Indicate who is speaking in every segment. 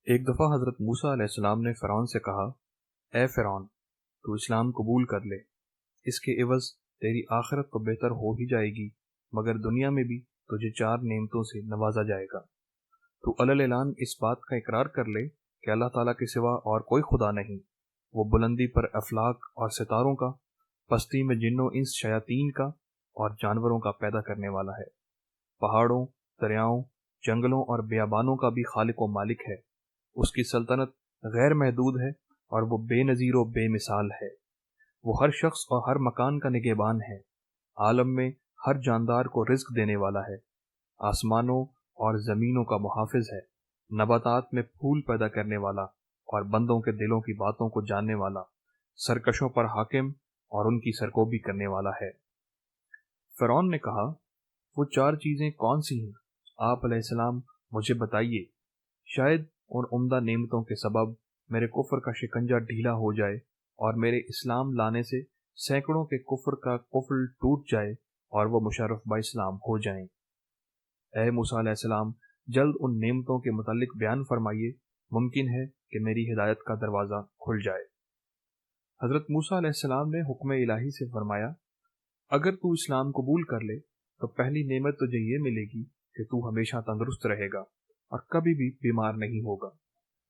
Speaker 1: ایک دفعہ حضرت موسیٰ علیہ السلام نے فرعون سے کہا، اے فرعون، تو اسلام قبول کر لے، اس کے عوض تیری آخرت تو بہتر ہو ہی جائے گی، مگر دنیا میں بھی تجھے 4 نعمتوں سے نوازا جائے گا۔ تو علل اعلان اس بات کا اقرار کر لے کہ اللہ تعالیٰ کے سوا اور کوئی خدا نہیں، وہ بلندی پر افلاک اور ستاروں کا، پستی میں جن و انس شیاطین کا اور جانوروں کا پیدا کرنے والا ہے، پہاڑوں، دریاؤں، جنگلوں اور بیابانوں کا بھی خالق و مالک ہے۔ اس کی سلطنت غیر محدود ہے اور وہ بے نظیر و بے مثال ہے۔ وہ ہر شخص اور ہر مکان کا نگہبان ہے، عالم میں ہر جاندار کو رزق دینے والا ہے، آسمانوں اور زمینوں کا محافظ ہے، نباتات میں پھول پیدا کرنے والا اور بندوں کے دلوں کی باتوں کو جاننے والا، سرکشوں پر حاکم اور ان کی سرکوبی کرنے والا ہے۔ فرعون نے کہا، وہ 4 چیزیں کون سی ہیں؟ آپ علیہ السلام مجھے بتائیے، شاید ان عمدہ نعمتوں کے سبب میرے کفر کا شکنجہ ڈھیلا ہو جائے اور میرے اسلام لانے سے سینکڑوں کے کفر کا قفل ٹوٹ جائے اور وہ مشرف با اسلام ہو جائیں۔ اے موسیٰ علیہ السلام، جلد ان نعمتوں کے متعلق بیان فرمائیے، ممکن ہے کہ میری ہدایت کا دروازہ کھل جائے۔ حضرت موسیٰ علیہ السلام نے حکم الہی سے فرمایا، اگر تو اسلام قبول کر لے تو پہلی نعمت تجھے یہ ملے گی کہ تو ہمیشہ تندرست رہے گا اور کبھی بھی بیمار نہیں ہوگا۔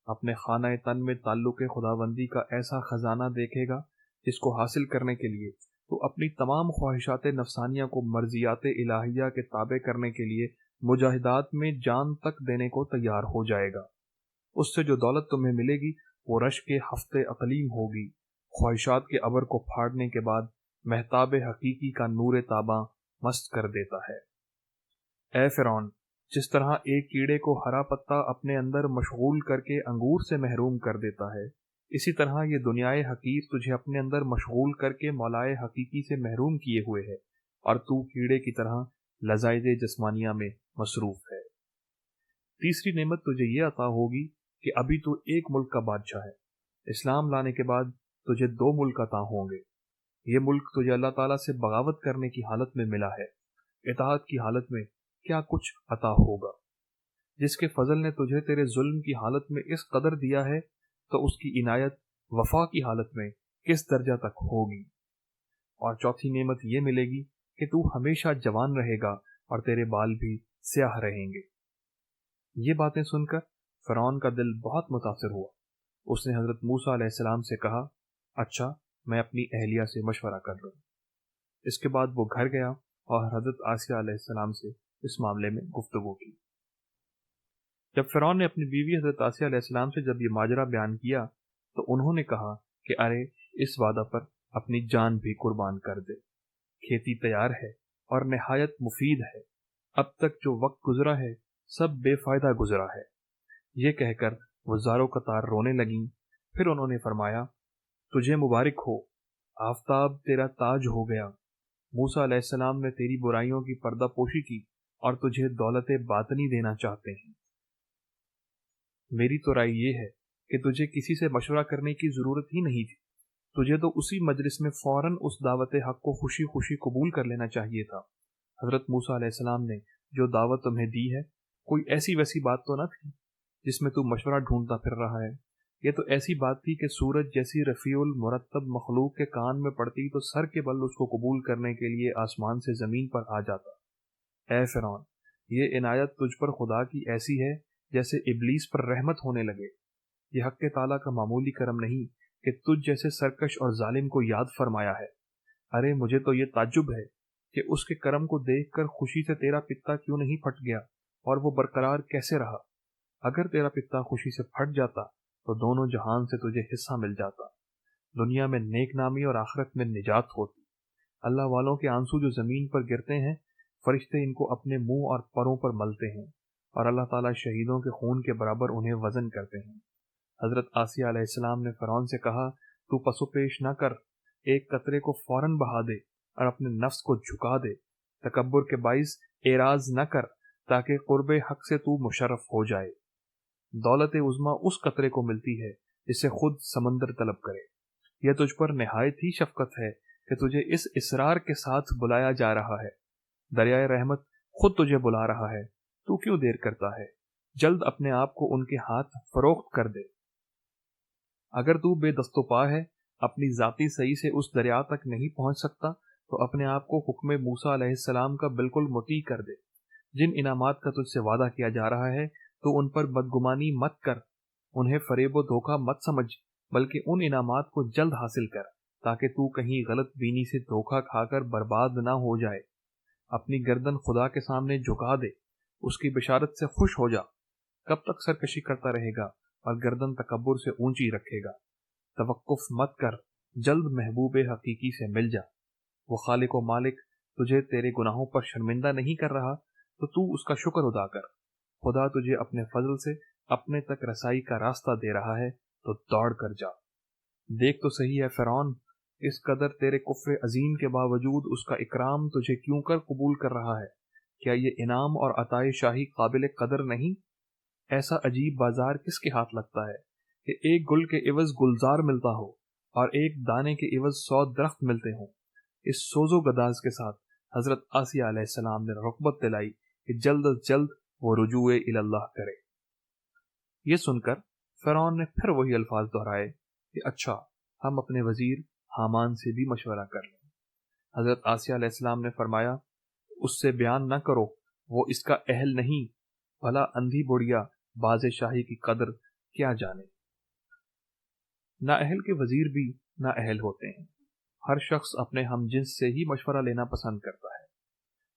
Speaker 1: اپنے خانہ تن میں تعلق خداوندی کا ایسا خزانہ دیکھے گا جس کو حاصل کرنے کے لیے تو اپنی تمام خواہشات نفسانیہ کو مرضیات الہیہ کے تابع کرنے کے لیے مجاہدات میں جان تک دینے کو تیار ہو جائے گا۔ اس سے جو دولت تمہیں ملے گی وہ رش کے ہفتے اقلیم ہوگی، خواہشات کے ابر کو پھاڑنے کے بعد مہتاب حقیقی کا نور تاباں مست کر دیتا ہے۔ اے فرعون، جس طرح ایک کیڑے کو ہرا پتا اپنے اندر مشغول کر کے انگور سے محروم کر دیتا ہے، اسی طرح یہ دنیائے حقیر تجھے اپنے اندر مشغول کر کے مولائے حقیقی سے محروم کیے ہوئے ہے اور تو کیڑے کی طرح لذائذ جسمانیہ میں مصروف ہے۔ تیسری نعمت تجھے یہ عطا ہوگی کہ ابھی تو ایک ملک کا بادشاہ ہے، اسلام لانے کے بعد تجھے 2 ملک عطا ہوں گے۔ یہ ملک تجھے اللہ تعالیٰ سے بغاوت کرنے کی حالت میں ملا ہے، اطاعت کی حالت میں کیا کچھ عطا ہوگا۔ جس کے فضل نے تجھے تیرے ظلم کی حالت میں اس قدر دیا ہے تو اس کی عنایت وفا کی حالت میں کس درجہ تک ہوگی۔ اور چوتھی نعمت یہ ملے گی کہ تو ہمیشہ جوان رہے گا اور تیرے بال بھی سیاہ رہیں گے۔ یہ باتیں سن کر فرعون کا دل بہت متاثر ہوا۔ اس نے حضرت موسیٰ علیہ السلام سے کہا، اچھا، میں اپنی اہلیہ سے مشورہ کر لوں۔ اس کے بعد وہ گھر گیا اور حضرت آسیہ علیہ السلام سے اس معاملے میں گفتگو کی۔ جب فرعون نے اپنی بیوی حضرت آسیہ علیہ السلام سے جب یہ ماجرا بیان کیا تو انہوں نے کہا کہ ارے، اس وعدہ پر اپنی جان بھی قربان کر دے، کھیتی تیار ہے اور نہایت مفید ہے، اب تک جو وقت گزرا ہے سب بے فائدہ گزرا ہے۔ یہ کہہ کر وہ زاروں قطار رونے لگیں۔ پھر انہوں نے فرمایا، تجھے مبارک ہو، آفتاب تیرا تاج ہو گیا، موسیٰ علیہ السلام نے تیری برائیوں کی پردہ پوشی کی اور تجھے دولت باطنی دینا چاہتے ہیں۔ میری تو رائے یہ ہے کہ تجھے کسی سے مشورہ کرنے کی ضرورت ہی نہیں تھی، تجھے تو اسی مجلس میں فوراً اس دعوت حق کو خوشی خوشی قبول کر لینا چاہیے تھا۔ حضرت موسیٰ علیہ السلام نے جو دعوت تمہیں دی ہے کوئی ایسی ویسی بات تو نہ تھی جس میں تو مشورہ ڈھونڈتا پھر رہا ہے۔ یہ تو ایسی بات تھی کہ سورج جیسی رفیع المرتب مخلوق کے کان میں پڑتی تو سر کے بل اس کو قبول کرنے کے لیے آسمان سے زمین پر آ جاتا۔ اے فرعون، یہ عنایت تجھ پر خدا کی ایسی ہے جیسے ابلیس پر رحمت ہونے لگے۔ یہ حق تعالیٰ کا معمولی کرم نہیں کہ تجھ جیسے سرکش اور ظالم کو یاد فرمایا ہے۔ ارے مجھے تو یہ تعجب ہے کہ اس کے کرم کو دیکھ کر خوشی سے تیرا پتا کیوں نہیں پھٹ گیا اور وہ برقرار کیسے رہا۔ اگر تیرا پتا خوشی سے پھٹ جاتا تو دونوں جہان سے تجھے حصہ مل جاتا، دنیا میں نیک نامی اور آخرت میں نجات ہوتی۔ اللہ والوں کے آنسو جو زمین پر گرتے ہیں، فرشتے ان کو اپنے منہ اور پروں پر ملتے ہیں اور اللہ تعالیٰ شہیدوں کے خون کے برابر انہیں وزن کرتے ہیں۔ حضرت آسیہ علیہ السلام نے فرعون سے کہا، تو پسو پیش نہ کر، ایک قطرے کو فوراً بہا دے اور اپنے نفس کو جھکا دے، تکبر کے باعث اعراض نہ کر تاکہ قرب حق سے تو مشرف ہو جائے۔ دولت عظمیٰ اس قطرے کو ملتی ہے جسے خود سمندر طلب کرے۔ یہ تجھ پر نہایت ہی شفقت ہے کہ تجھے اس اصرار کے ساتھ بلایا جا رہا ہے۔ دریائے رحمت خود تجھے بلا رہا ہے، تو کیوں دیر کرتا ہے؟ جلد اپنے آپ کو ان کے ہاتھ فروخت کر دے۔ اگر تو بے دست و پا ہے، اپنی ذاتی صحیح سے اس دریا تک نہیں پہنچ سکتا، تو اپنے آپ کو حکم موسیٰ علیہ السلام کا بالکل مطیع کر دے۔ جن انعامات کا تجھ سے وعدہ کیا جا رہا ہے تو ان پر بدگمانی مت کر، انہیں فریب و دھوکہ مت سمجھ، بلکہ ان انعامات کو جلد حاصل کر تاکہ تو کہیں غلط بینی سے دھوکہ کھا کر برباد نہ ہو جائے۔ اپنی گردن خدا کے سامنے جھکا دے، اس کی بشارت سے خوش ہو جا۔ کب تک سرکشی کرتا رہے گا اور گردن تکبر سے اونچی رکھے گا؟ توقف مت کر، جلد محبوب حقیقی سے مل جا۔ وہ خالق و مالک تجھے تیرے گناہوں پر شرمندہ نہیں کر رہا تو اس کا شکر ادا کر۔ خدا تجھے اپنے فضل سے اپنے تک رسائی کا راستہ دے رہا ہے تو دوڑ کر جا۔ دیکھ تو صحیح ہے فرعون، اس قدر تیرے کفر عظیم کے باوجود اس کا اکرام تجھے کیوں کر قبول کر رہا ہے؟ کیا یہ انعام اور عطائے شاہی قابل قدر نہیں؟ ایسا عجیب بازار کس کے ہاتھ لگتا ہے کہ ایک گل کے عوض گلزار ملتا ہو اور ایک دانے کے عوض 100 درخت ملتے ہوں۔ اس سوز و گداز کے ساتھ حضرت آسیہ علیہ السلام نے رغبت دلائی کہ جلد از جلد وہ رجوع اللہ کرے۔ یہ سن کر فرعون نے پھر وہی الفاظ دہرائے کہ اچھا، ہم اپنے وزیر حامان سے بھی مشورہ کر لیں۔ حضرت آسیہ علیہ السلام نے فرمایا، اس سے بیان نہ کرو، وہ اس کا اہل نہیں، بھلا اندھی بڑھیا باز شاہی کی قدر کیا جانے۔ نااہل کے وزیر بھی نااہل ہوتے ہیں۔ ہر شخص اپنے ہم جنس سے ہی مشورہ لینا پسند کرتا ہے۔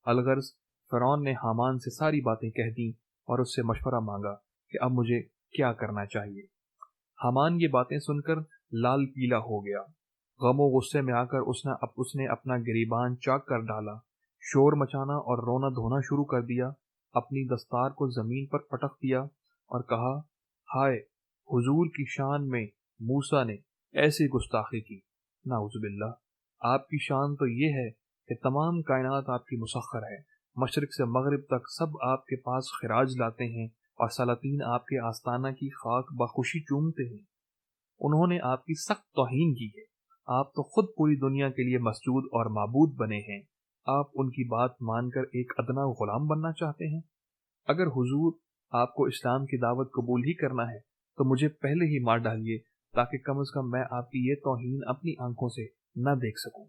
Speaker 1: الغرض فرعون نے حامان سے ساری باتیں کہہ دیں اور اس سے مشورہ مانگا کہ اب مجھے کیا کرنا چاہیے۔ حامان یہ باتیں سن کر لال پیلا ہو گیا۔ غم و غصے میں آ کر اس نے اپنا گریبان چاک کر ڈالا، شور مچانا اور رونا دھونا شروع کر دیا، اپنی دستار کو زمین پر پٹک دیا اور کہا، ہائے، حضور کی شان میں موسیٰ نے ایسی گستاخی کی، نعوذ باللہ۔ آپ کی شان تو یہ ہے کہ تمام کائنات آپ کی مسخر ہے، مشرق سے مغرب تک سب آپ کے پاس خراج لاتے ہیں اور سلاطین آپ کے آستانہ کی خاک بخوشی چومتے ہیں۔ انہوں نے آپ کی سخت توہین کی ہے، آپ تو خود پوری دنیا کے لیے مسجود اور معبود بنے ہیں، آپ ان کی بات مان کر ایک ادنا غلام بننا چاہتے ہیں؟ اگر حضور آپ کو اسلام کی دعوت قبول ہی کرنا ہے تو مجھے پہلے ہی مار ڈالیے تاکہ کم از کم میں آپ کی یہ توہین اپنی آنکھوں سے نہ دیکھ سکوں۔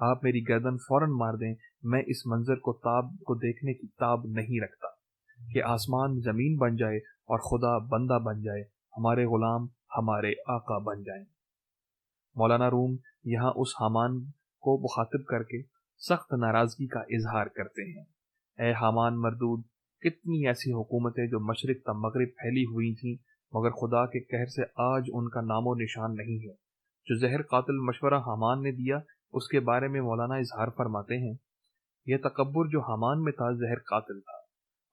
Speaker 1: آپ میری گردن فوراً مار دیں، میں اس منظر کو دیکھنے کی تاب نہیں رکھتا کہ آسمان زمین بن جائے اور خدا بندہ بن جائے، ہمارے غلام ہمارے آقا بن جائیں۔ مولانا روم یہاں اس حامان کو مخاطب کر کے سخت ناراضگی کا اظہار کرتے ہیں۔ اے حامان مردود، کتنی ایسی حکومتیں جو مشرق تا مغرب پھیلی ہوئی تھیں، مگر خدا کے قہر سے آج ان کا نام و نشان نہیں ہے۔ جو زہر قاتل مشورہ حامان نے دیا، اس کے بارے میں مولانا اظہار فرماتے ہیں، یہ تکبر جو حامان میں تھا زہر قاتل تھا،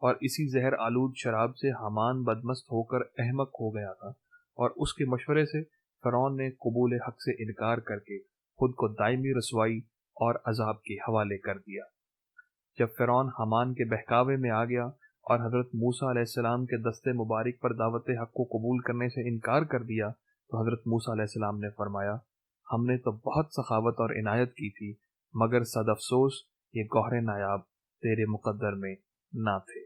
Speaker 1: اور اسی زہر آلود شراب سے حامان بدمست ہو کر احمق ہو گیا تھا، اور اس کے مشورے سے فرعون نے قبول حق سے انکار کر کے خود کو دائمی رسوائی اور عذاب کے حوالے کر دیا۔ جب فرعون حامان کے بہکاوے میں آ گیا اور حضرت موسیٰ علیہ السلام کے دستے مبارک پر دعوت حق کو قبول کرنے سے انکار کر دیا تو حضرت موسیٰ علیہ السلام نے فرمایا، ہم نے تو بہت سخاوت اور عنایت کی تھی، مگر صد افسوس یہ گوہر نایاب تیرے مقدر میں نہ تھے۔